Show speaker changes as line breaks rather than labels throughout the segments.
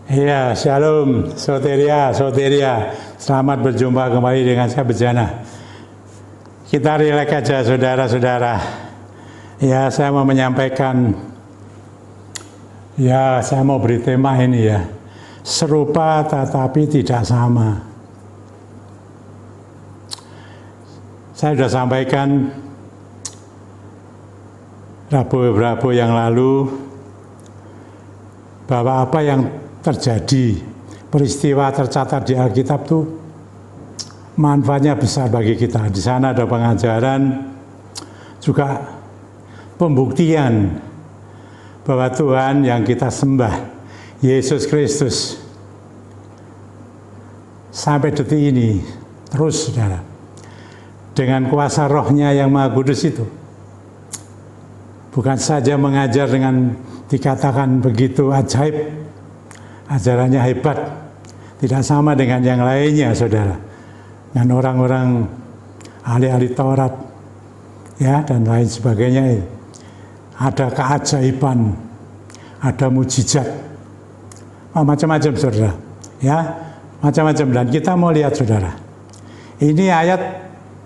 Iya, shalom, soteria, soteria. Selamat berjumpa kembali dengan saya Bejana. Kita rileks aja, saudara-saudara. Ya, saya mau menyampaikan, saya mau beri tema ini ya. Serupa tetapi tidak sama. Saya sudah sampaikan Rabu yang lalu bahwa apa yang terjadi, peristiwa tercatat di Alkitab itu manfaatnya besar bagi kita. Di sana ada pengajaran, juga pembuktian bahwa Tuhan yang kita sembah, Yesus Kristus, sampai detik ini terus, saudara, dengan kuasa Roh-Nya yang Maha Kudus itu, bukan saja mengajar dengan dikatakan begitu ajaib, ajarannya hebat, tidak sama dengan yang lainnya, saudara, dengan orang-orang ahli-ahli Taurat, ya, dan lain sebagainya. Ada keajaiban, ada mujizat, macam-macam, saudara, ya, macam-macam. Dan kita mau lihat, saudara, ini ayat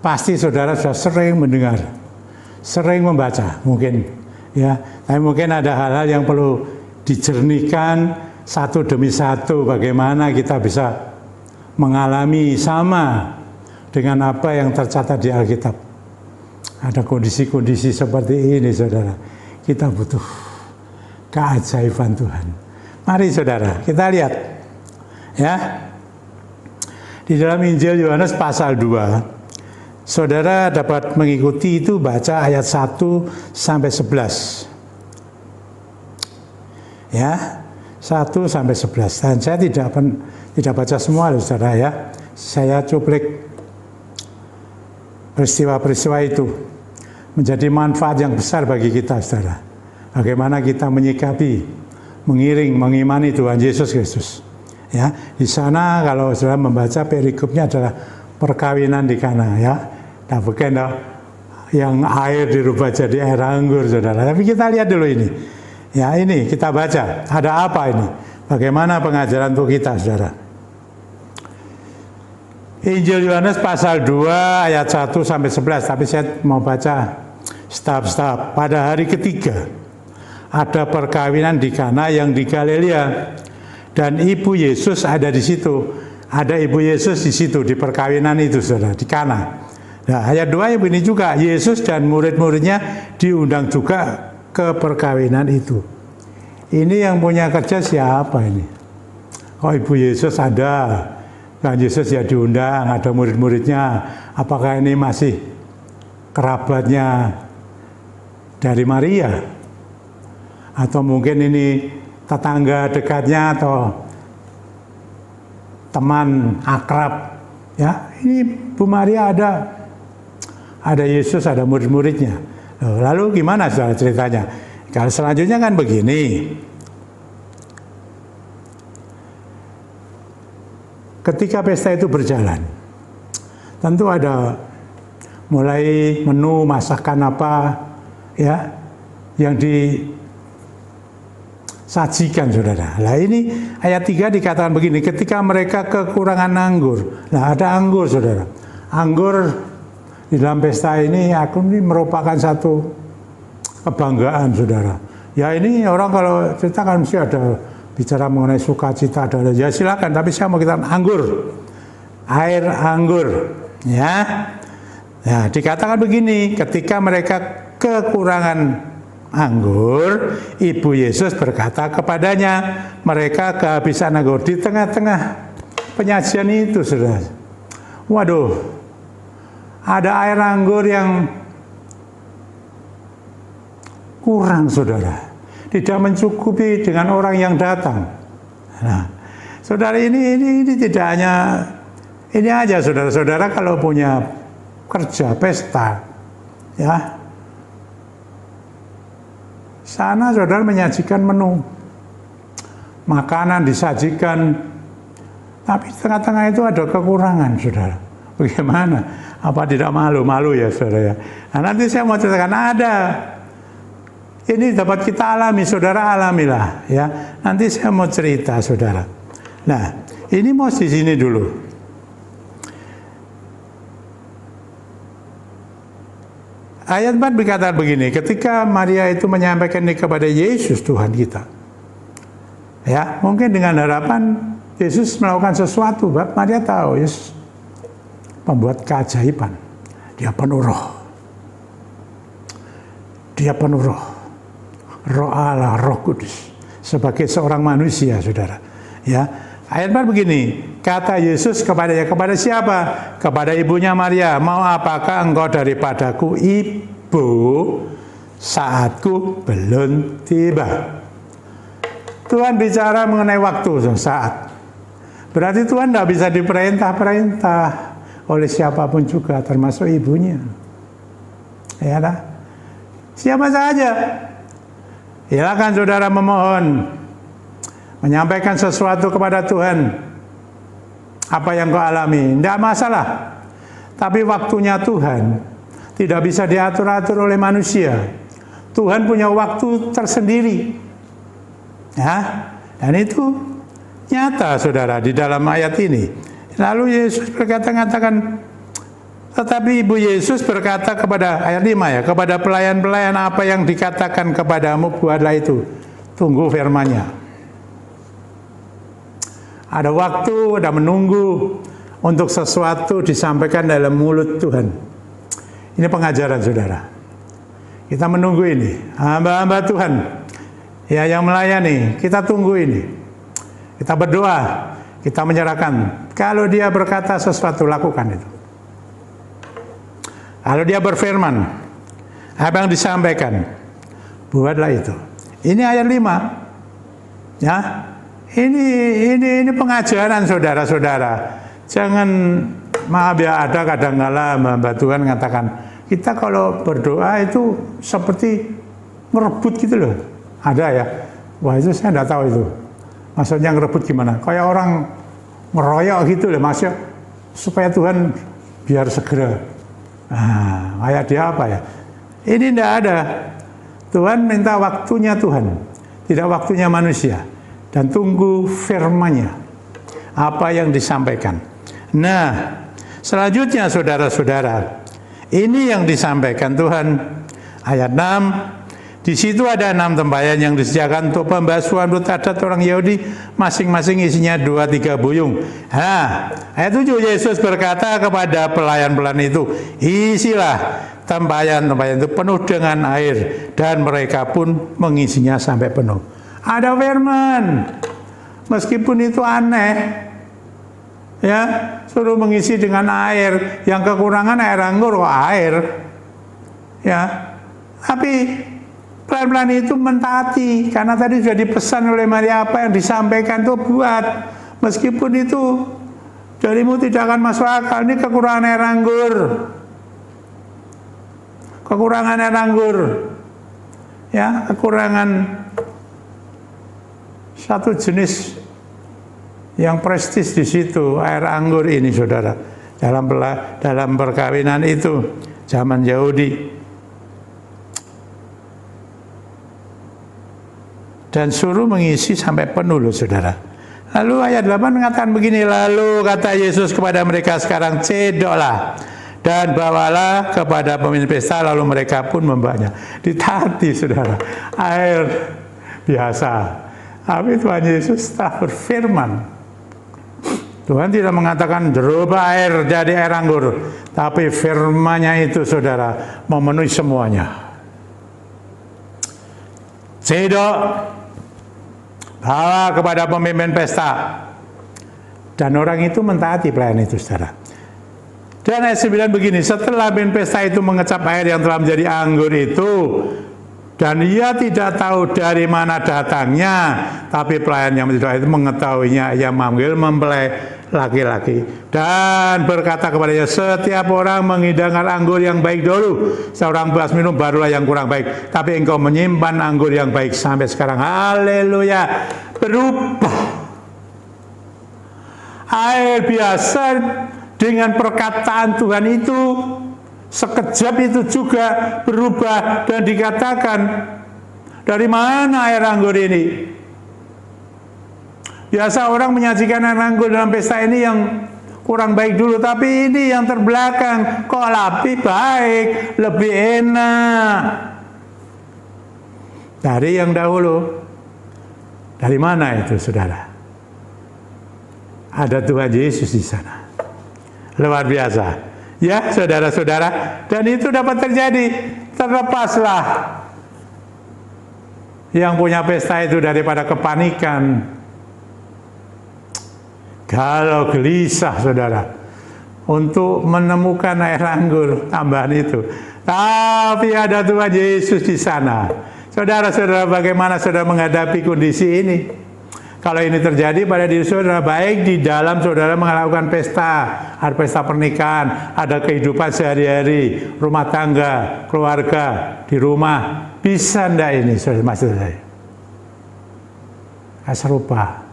pasti saudara sudah sering mendengar, sering membaca, mungkin, ya, tapi mungkin ada hal-hal yang perlu dijernihkan satu demi satu, bagaimana kita bisa mengalami sama dengan apa yang tercatat di Alkitab. Ada kondisi-kondisi seperti ini, saudara. Kita butuh keajaiban Tuhan. Mari, saudara, kita lihat, ya, di dalam Injil Yohanes pasal 2, saudara dapat mengikuti itu, baca ayat 1 sampai 11. Ya, 1 sampai 11. Dan saya tidak baca semua, saudara, ya. Saya cuplik peristiwa-peristiwa itu menjadi manfaat yang besar bagi kita, saudara. Bagaimana kita menyikapi, mengiring, mengimani Tuhan Yesus Kristus. Ya, di sana kalau saudara membaca perikopnya adalah perkawinan di Kana, ya. Nah, bukan yang air dirubah jadi air anggur, saudara. Tapi kita lihat dulu ini. Ya, ini kita baca, ada apa ini? Bagaimana pengajaran untuk kita, saudara? Injil Yohanes pasal 2 ayat 1 sampai 11, tapi saya mau baca staf-staf. Pada hari ketiga, ada perkawinan di Kana yang di Galilea, dan ibu Yesus ada di situ. Ada ibu Yesus di situ, di perkawinan itu, saudara, di Kana. Nah, ayat 2 ini juga, Yesus dan murid-muridnya diundang juga ke perkawinan itu. Ini yang punya kerja siapa ini? Oh, ibu Yesus ada, dan Yesus ya diundang, ada murid-muridnya. Apakah ini masih kerabatnya dari Maria? Atau mungkin ini tetangga dekatnya atau teman akrab? Ya, ini Bu Maria ada Yesus, ada murid-muridnya. Lalu gimana, saudara, ceritanya? Kalau selanjutnya kan begini. Ketika pesta itu berjalan, tentu ada mulai menu masakan apa, ya, yang disajikan, saudara. Nah, ini ayat 3 dikatakan begini, ketika mereka kekurangan anggur. Nah, ada anggur, saudara. Anggur di dalam pesta ini merupakan satu kebanggaan, saudara. Ya, ini orang kalau cerita kan mesti ada bicara mengenai sukacita, ada, ya silakan. Tapi saya mau kita anggur, air anggur, ya. Ya, dikatakan begini, ketika mereka kekurangan anggur, ibu Yesus berkata kepadanya, mereka kehabisan anggur. Di tengah-tengah penyajian itu, saudara, waduh, ada air anggur yang kurang, saudara. Tidak mencukupi dengan orang yang datang. Nah, saudara, ini tidak hanya ini aja, saudara-saudara, kalau punya kerja pesta, ya, sana saudara menyajikan menu, makanan disajikan, tapi di tengah-tengah itu ada kekurangan, saudara. Bagaimana? Apa tidak malu-malu, ya, saudara? Nah, nanti saya mau ceritakan, ada Ini dapat kita alami, saudara alamilah ya. Nanti saya mau cerita, saudara. Nah, ini mau di sini dulu. Ayat 4 berkata begini, ketika Maria itu menyampaikan ini kepada Yesus Tuhan kita. Ya, mungkin dengan harapan Yesus melakukan sesuatu, Maria tahu Yesus membuat keajaiban. Dia penuh roh. Dia penuh roh. Roh Allah, Roh Kudus sebagai seorang manusia, saudara. Ya, ayat 4 begini, kata Yesus kepadanya, kepada siapa? Kepada ibunya Maria, mau apakah engkau daripadaku, Ibu, saatku belum tiba. Tuhan bicara mengenai waktu, saat. Berarti Tuhan tidak bisa diperintah-perintah oleh siapapun juga, termasuk ibunya. Ya, dah. Siapa saja. Silakan saudara memohon, menyampaikan sesuatu kepada Tuhan, apa yang kau alami, tidak masalah. Tapi waktunya Tuhan tidak bisa diatur-atur oleh manusia. Tuhan punya waktu tersendiri, ya, dan itu nyata, saudara, di dalam ayat ini. Lalu Yesus mengatakan, tetapi Ibu Yesus berkata kepada, ayat 5 ya, kepada pelayan-pelayan, apa yang dikatakan kepadamu, buatlah itu. Tunggu firman-Nya. Ada waktu, ada menunggu untuk sesuatu disampaikan dalam mulut Tuhan. Ini pengajaran, saudara. Kita menunggu ini. Hamba-hamba Tuhan ya yang melayani, kita tunggu ini. Kita berdoa, kita menyerahkan. Kalau dia berkata sesuatu, lakukan itu. Kalau dia berfirman, apa yang disampaikan, buatlah itu. Ini ayat 5. Ya. Ini pengajaran, saudara-saudara. Jangan, maaf ya, ada kadang-kala hamba Tuhan mengatakan, kita kalau berdoa itu seperti merebut gitu loh. Ada ya. Wah, itu saya tidak tahu itu. Maksudnya ngerebut gimana? Kayak orang ngeroyok gitu loh, maksudnya supaya Tuhan biar segera. Nah, kayak dia apa ya? Ini tidak ada. Tuhan minta waktunya Tuhan, tidak waktunya manusia. Dan tunggu firman-Nya, apa yang disampaikan. Nah, selanjutnya saudara-saudara, ini yang disampaikan Tuhan. Ayat 6, di situ ada 6 tempayan yang disediakan untuk pembasuhan menurut adat orang Yahudi, masing-masing isinya 2-3 buyung. Nah, ayat 7, Yesus berkata kepada pelayan-pelayan itu, isilah tempayan-tempayan itu penuh dengan air, dan mereka pun mengisinya sampai penuh. Ada firman, meskipun itu aneh, ya, suruh mengisi dengan air, yang kekurangan air anggur kok air, ya, tapi pelan-pelan itu mentaati, karena tadi sudah dipesan oleh Maria, apa yang disampaikan itu buat, meskipun itu darimu tidak akan masuk akal. Ini kekurangan air anggur, kekurangan air anggur, ya, kekurangan satu jenis yang prestis di situ, air anggur ini, saudara, dalam perkawinan itu zaman Yahudi. Dan suruh mengisi sampai penuh loh, saudara. Lalu ayat 8 mengatakan begini, lalu kata Yesus kepada mereka, sekarang cedoklah dan bawalah kepada pemimpin pesta, lalu mereka pun membawanya. Ditaati, saudara, air biasa. Tapi Tuhan Yesus telah berfirman. Tuhan tidak mengatakan jerubah air jadi air anggur, tapi firman-Nya itu, saudara, memenuhi semuanya. Cedok, bawa kepada pemimpin pesta, dan orang itu mentaati pelayan itu, saudara. Dan ayat 9 begini, setelah pemimpin pesta itu mengecap air yang telah menjadi anggur itu, dan ia tidak tahu dari mana datangnya, tapi pelayan yang itu mengetahuinya. Ia memanggil mempelai laki-laki dan berkata kepadanya, setiap orang menghidangkan anggur yang baik dulu, seorang belas minum barulah yang kurang baik, tapi engkau menyimpan anggur yang baik sampai sekarang. Haleluya. Berubah air biasa dengan perkataan Tuhan itu sekejap itu juga berubah, dan dikatakan Dari mana air anggur ini? Biasa orang menyajikan air anggur dalam pesta ini yang kurang baik dulu, tapi ini yang terbelakang kok lebih baik, lebih enak dari yang dahulu. Dari mana itu, saudara? Ada Tuhan Yesus di sana. Luar biasa. Ya, saudara-saudara, dan itu dapat terjadi. Terlepaslah yang punya pesta itu daripada kepanikan, galau, gelisah, saudara, untuk menemukan air anggur tambahan itu. Tapi ada Tuhan Yesus di sana. Saudara-saudara, bagaimana saudara menghadapi kondisi ini? Kalau ini terjadi pada diri saudara, baik di dalam saudara melakukan pesta, ada pesta pernikahan, ada kehidupan sehari-hari, rumah tangga, keluarga, di rumah, bisa enggak ini, saudara, maksud saya? Serupa.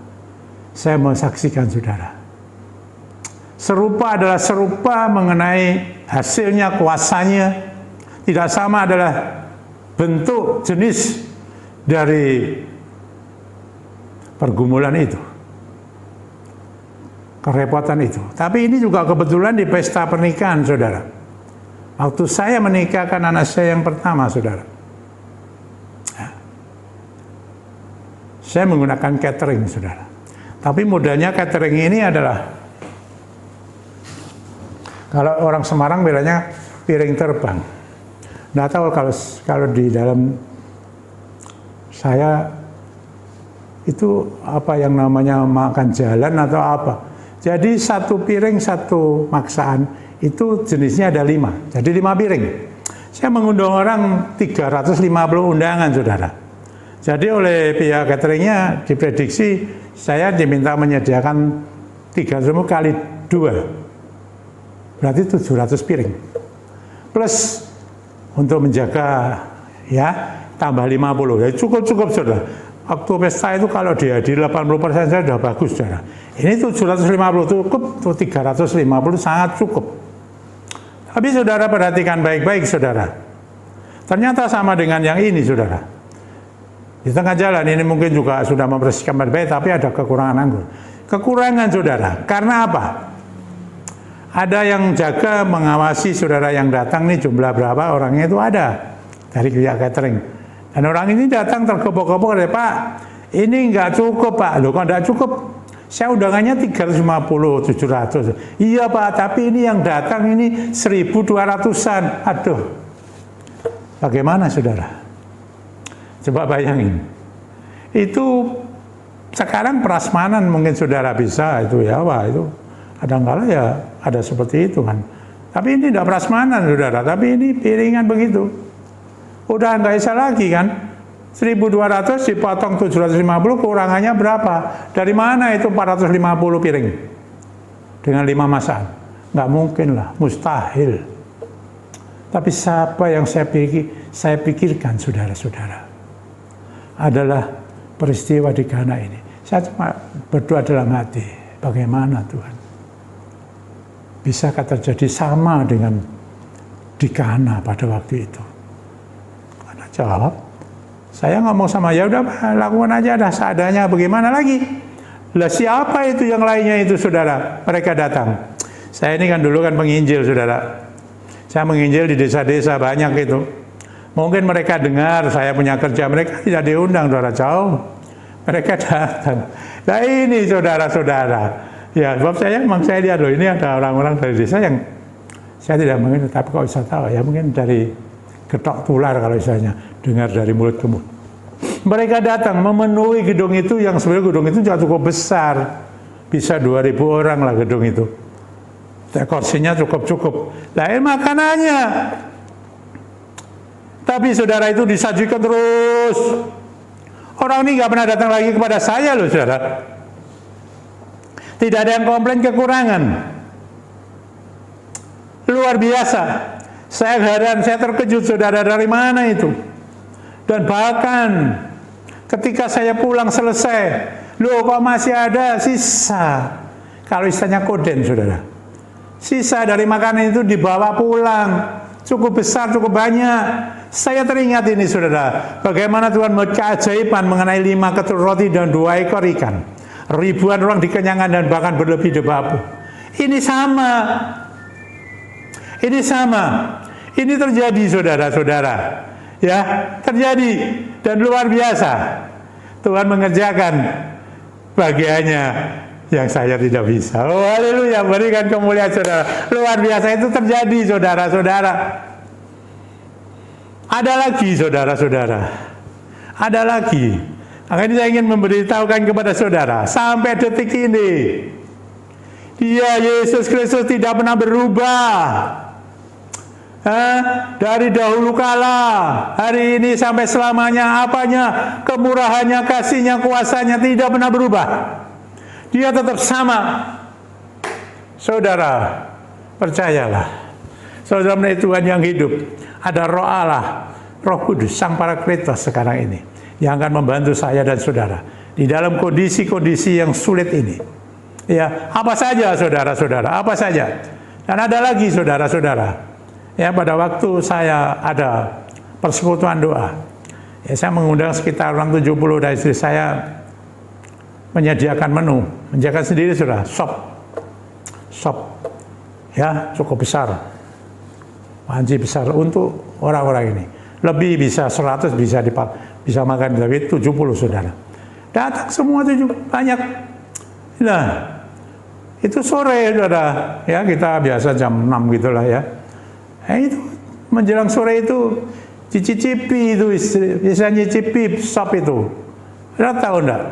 Saya mau saksikan, saudara. Serupa adalah serupa mengenai hasilnya, kuasanya. Tidak sama adalah bentuk, jenis dari pergumulan itu, kerepotan itu. Tapi ini juga kebetulan di pesta pernikahan, saudara. Waktu saya menikahkan anak saya yang pertama, saudara, saya menggunakan catering, saudara. Tapi modalnya catering ini adalah, kalau orang Semarang bilangnya piring terbang. Nggak tahu kalau di dalam saya itu apa yang namanya makan jalan atau apa. Jadi satu piring satu maksaan itu jenisnya ada 5. Jadi 5 piring. Saya mengundang orang 350 undangan, saudara. Jadi oleh pihak cateringnya diprediksi saya diminta menyediakan 300 kali 2. Berarti 700 piring. Plus untuk menjaga ya tambah 50. Ya cukup saudara. Waktu pesta itu kalau dihadiri 80% saja sudah bagus, saudara. Ini 750 cukup, tuh 350 sangat cukup. Tapi saudara perhatikan baik-baik, saudara. Ternyata sama dengan yang ini, saudara. Di tengah jalan ini mungkin juga sudah membersihkan baik-baik, tapi ada kekurangan anggur. Kekurangan, saudara. Karena apa? Ada yang jaga mengawasi saudara yang datang nih jumlah berapa orangnya itu ada dari pihak catering. Dan orang ini datang tergepok-gepok, Pak, ini nggak cukup, Pak. Loh, kok nggak cukup? Saya undangannya 350, 700. Iya, Pak, tapi ini yang datang ini 1.200-an. Aduh, bagaimana, saudara? Coba bayangin. Itu sekarang prasmanan mungkin saudara bisa itu ya, Pak, itu kadang-kala ya ada seperti itu kan. Tapi ini tidak prasmanan, saudara. Tapi ini piringan begitu. Udah nggak bisa lagi kan. 1.200 dipotong 750, kurangannya berapa? Dari mana itu 450 piring? Dengan 5 masakan? Nggak mungkin lah, mustahil. Tapi siapa yang saya pikirkan, saudara-saudara, adalah peristiwa di Kana ini. Saya cuma berdoa dalam hati, bagaimana Tuhan? Bisakah terjadi sama dengan di Kana pada waktu itu? Karena jawab, saya ngomong sama, ya udah lakukan aja dah seadanya, bagaimana lagi? Lah siapa itu yang lainnya itu, saudara? Mereka datang. Saya ini kan dulu kan penginjil, saudara. Saya menginjil di desa-desa banyak itu. Mungkin mereka dengar saya punya kerja, mereka tidak diundang, saudara, jauh. Mereka datang. Nah ini saudara-saudara. Ya, sebab memang saya lihat loh, ini ada orang-orang dari desa yang saya tidak mengenal, tapi kok bisa tahu ya, mungkin dari getok tular kalau misalnya dengar dari mulut ke mulut. Mereka datang memenuhi gedung itu, yang sebenarnya gedung itu juga cukup besar, bisa 2.000 orang lah gedung itu. Kursinya cukup-cukup. Lain makanannya. Tapi saudara itu disajikan terus. Orang ini nggak pernah datang lagi kepada saya loh, saudara. Tidak ada yang komplain kekurangan. Luar biasa. Saya heran, saya terkejut, saudara, dari mana itu. Dan bahkan ketika saya pulang selesai, loh kok masih ada sisa. Kalau istilahnya koden, saudara. Sisa dari makanan itu dibawa pulang. cukup besar, cukup banyak. Saya teringat ini saudara, bagaimana Tuhan keajaiban mengenai 5 ketul roti dan 2 ekor ikan. Ribuan orang dikenyangkan dan bahkan berlebih debabu. Ini sama. Ini sama. Ini terjadi saudara-saudara. Ya, terjadi dan luar biasa. Tuhan mengerjakan bagiannya yang saya tidak bisa. Oh, haleluya, berikan kemuliaan saudara. Luar biasa itu terjadi saudara-saudara. Ada lagi saudara-saudara. Ada lagi. Makanya saya ingin memberitahukan kepada saudara, sampai detik ini, Dia Yesus Kristus tidak pernah berubah. Dari dahulu kala, hari ini sampai selamanya, apanya, kemurahannya, kasihnya, kuasanya tidak pernah berubah. Dia tetap sama. Saudara, percayalah. Saudara menjadi Tuhan yang hidup. Ada Roh Allah, Roh Kudus, Sang Parakletos sekarang ini, yang akan membantu saya dan saudara di dalam kondisi-kondisi yang sulit ini. Ya, apa saja saudara-saudara, apa saja. Dan ada lagi saudara-saudara. Ya, pada waktu saya ada persekutuan doa, ya, saya mengundang sekitar orang 70 dari istri saya menyediakan menu, menjaga sendiri sudah, sop, ya, cukup besar, panci besar untuk orang-orang ini. Lebih bisa 100 bisa makan, lebih 70 saudara. Datang semua 70, banyak. Nah, itu sore saudara, ya kita biasa jam 6 gitulah ya. Itu menjelang sore itu cicipi itu, bisa nyicipi sop itu. Anda tahu enggak?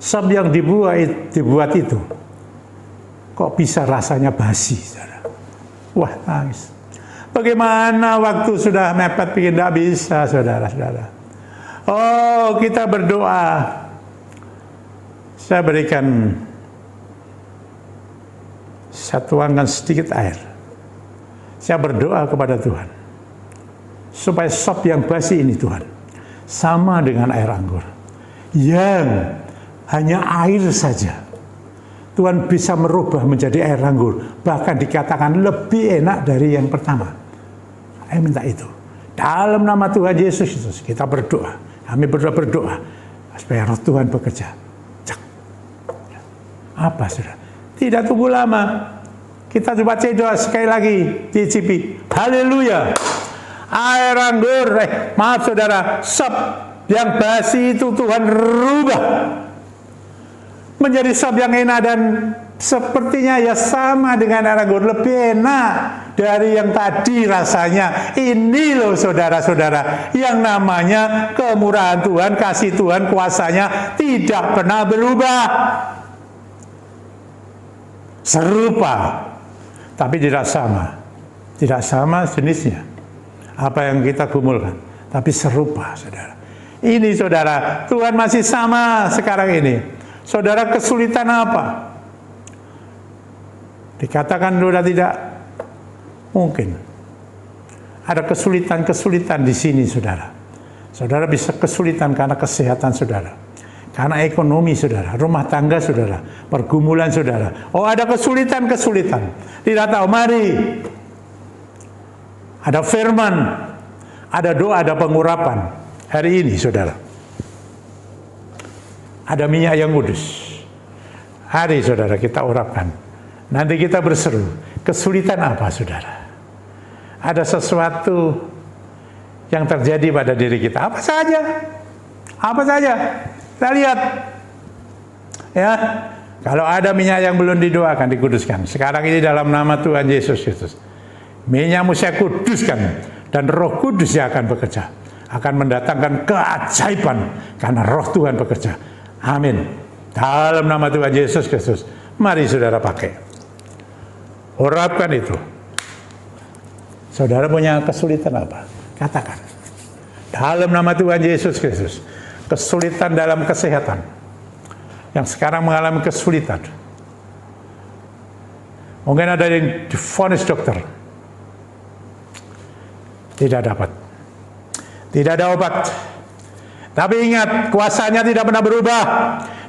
Sop yang dibuat itu kok bisa rasanya basi, saudara. Wah, nangis. Bagaimana waktu sudah mepet bikin tidak bisa, saudara-saudara. Oh, kita berdoa. Saya berikan, saya tuangkan sedikit air. Saya berdoa kepada Tuhan supaya sop yang basi ini Tuhan sama dengan air anggur yang hanya air saja Tuhan bisa merubah menjadi air anggur, bahkan dikatakan lebih enak dari yang pertama. Saya minta itu dalam nama Tuhan Yesus Kristus. Kita berdoa, kami berdoa supaya Roh Tuhan bekerja. Apa saudara? Tidak tunggu lama. Kita coba doa sekali lagi, cicipi. Haleluya. Air anggur, maaf saudara, sop yang basi itu Tuhan rubah menjadi sop yang enak, dan sepertinya ya sama dengan air anggur, lebih enak dari yang tadi rasanya. Ini loh saudara-saudara, yang namanya kemurahan Tuhan, kasih Tuhan, kuasanya tidak pernah berubah. Serupa, tapi tidak sama jenisnya apa yang kita gumulkan, tapi serupa saudara. Ini saudara, Tuhan masih sama sekarang ini. Saudara, kesulitan apa? Dikatakan sudah tidak mungkin. Ada kesulitan-kesulitan di sini saudara. Saudara bisa kesulitan karena kesehatan saudara, karena ekonomi saudara, rumah tangga saudara, pergumulan saudara. Oh, ada kesulitan-kesulitan. Tidak tahu, mari. Ada firman, ada doa, ada pengurapan. Hari ini saudara, ada minyak yang kudus. Hari saudara kita urapkan. Nanti kita berseru. Kesulitan apa saudara? Ada sesuatu yang terjadi pada diri kita. Apa saja? Apa saja? Kita lihat, ya. Kalau ada minyak yang belum didoakan, dikuduskan. Sekarang ini dalam nama Tuhan Yesus Kristus, minyakmu saya kuduskan, dan Roh Kudus yang akan bekerja, akan mendatangkan keajaiban karena Roh Tuhan bekerja. Amin. Dalam nama Tuhan Yesus Kristus, mari saudara pakai. Urapkan itu. Saudara punya kesulitan apa? Katakan. Dalam nama Tuhan Yesus Kristus. Kesulitan dalam kesehatan, yang sekarang mengalami kesulitan. Mungkin ada yang divonis dokter, tidak dapat, tidak ada obat. Tapi ingat, kuasanya tidak pernah berubah.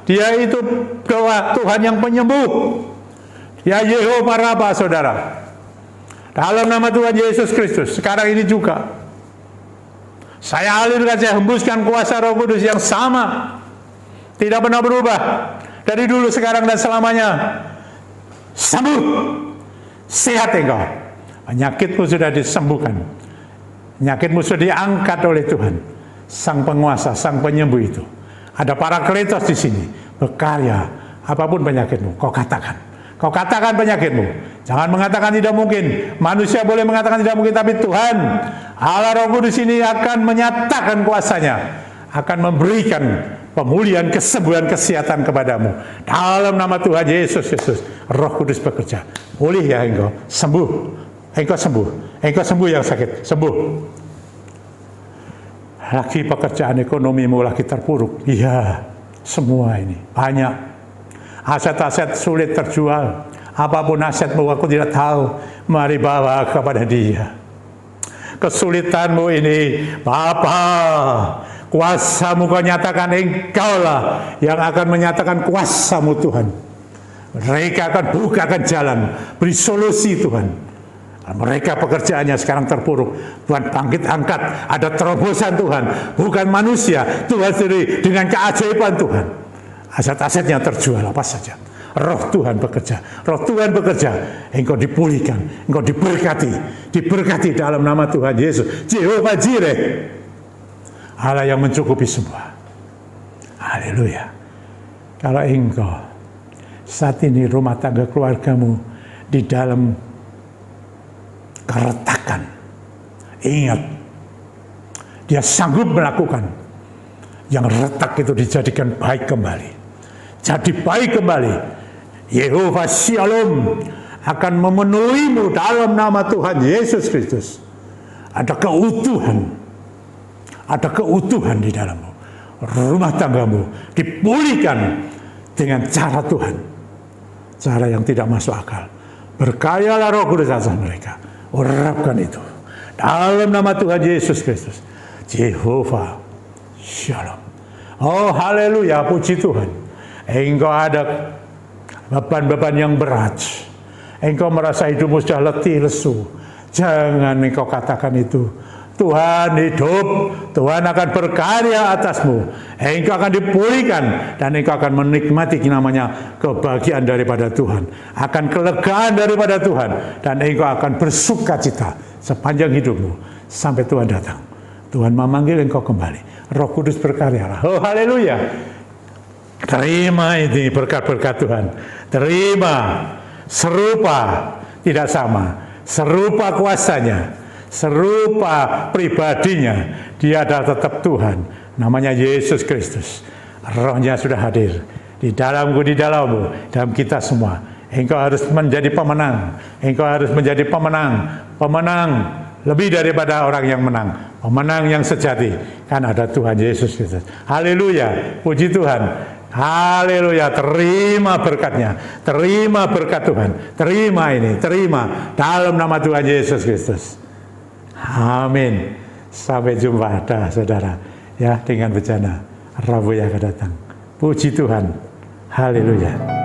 Dia itu doa Tuhan yang penyembuh. Ya Yehova Rabbah saudara. Dalam nama Tuhan Yesus Kristus, sekarang ini juga saya alirkan, saya hembuskan kuasa Roh Kudus yang sama, tidak pernah berubah, dari dulu, sekarang, dan selamanya. Sembuh, sehat engkau. Penyakitmu sudah disembuhkan, penyakitmu sudah diangkat oleh Tuhan, Sang Penguasa, Sang Penyembuh itu. Ada Parakletos di sini, berkarya. Apapun penyakitmu, kau katakan penyakitmu. Jangan mengatakan tidak mungkin. Manusia boleh mengatakan tidak mungkin, tapi Tuhan Allah Roh Kudus ini akan menyatakan kuasanya, akan memberikan pemulihan, kesembuhan, kesehatan kepadamu. Dalam nama Tuhan Yesus Kristus, Roh Kudus bekerja. Pulih ya engkau, sembuh. Engkau sembuh. Engkau sembuh yang sakit, sembuh. Lagi pekerjaan ekonomimu lagi terpuruk. Iya, semua ini banyak. Aset-aset sulit terjual. Apapun asetmu, aku tidak tahu. Mari bawa kepada Dia. Kesulitanmu ini, Bapa, kuasa-Mu kau nyatakan, Engkaulah yang akan menyatakan kuasa-Mu Tuhan. Mereka akan bukakan jalan, beri solusi Tuhan. Mereka pekerjaannya sekarang terpuruk, Tuhan bangkit angkat, ada terobosan Tuhan, bukan manusia, Tuhan sendiri dengan keajaiban Tuhan. Aset-asetnya terjual apa saja. Roh Tuhan bekerja, Roh Tuhan bekerja. Engkau dipulihkan, engkau diberkati dalam nama Tuhan Yesus. Jehovah Jireh, Allah yang mencukupi semua. Haleluya. Kalau engkau saat ini rumah tangga keluargamu di dalam keretakan, ingat, Dia sanggup melakukan yang retak itu dijadikan baik kembali. Jadi baik kembali. Yehova Shalom akan memenuhimu dalam nama Tuhan Yesus Kristus. Ada keutuhan di dalammu. Rumah tanggamu dipulihkan dengan cara Tuhan, cara yang tidak masuk akal. Berkayalah Roh Kudus atas mereka. Urapkan itu dalam nama Tuhan Yesus Kristus. Jehovah Shalom. Oh haleluya, puji Tuhan. Engkau ada beban-beban yang berat. Engkau merasa hidupmu sudah letih lesu. Jangan engkau katakan itu. Tuhan hidup, Tuhan akan berkarya atasmu. Engkau akan dipulihkan dan engkau akan menikmati namanya kebahagiaan daripada Tuhan, akan kelegaan daripada Tuhan, dan engkau akan bersukacita sepanjang hidupmu sampai Tuhan datang. Tuhan memanggil engkau kembali. Roh Kudus berkaryalah. Oh haleluya. Terima ini berkat-berkat Tuhan. Terima, serupa, tidak sama, serupa kuasanya, serupa pribadinya. Dia adalah tetap Tuhan. Namanya Yesus Kristus. Rohnya sudah hadir di dalamku, di dalammu, dalam kita semua. Engkau harus menjadi pemenang. Engkau harus menjadi pemenang. Pemenang lebih daripada orang yang menang. Pemenang yang sejati. Kan ada Tuhan Yesus Kristus. Haleluya. Puji Tuhan. Haleluya, terima berkatnya, terima berkat Tuhan, terima ini, terima dalam nama Tuhan Yesus Kristus. Amin. Sampai jumpa dah saudara, ya, dengan bencana Rabu yang akan datang. Puji Tuhan, haleluya.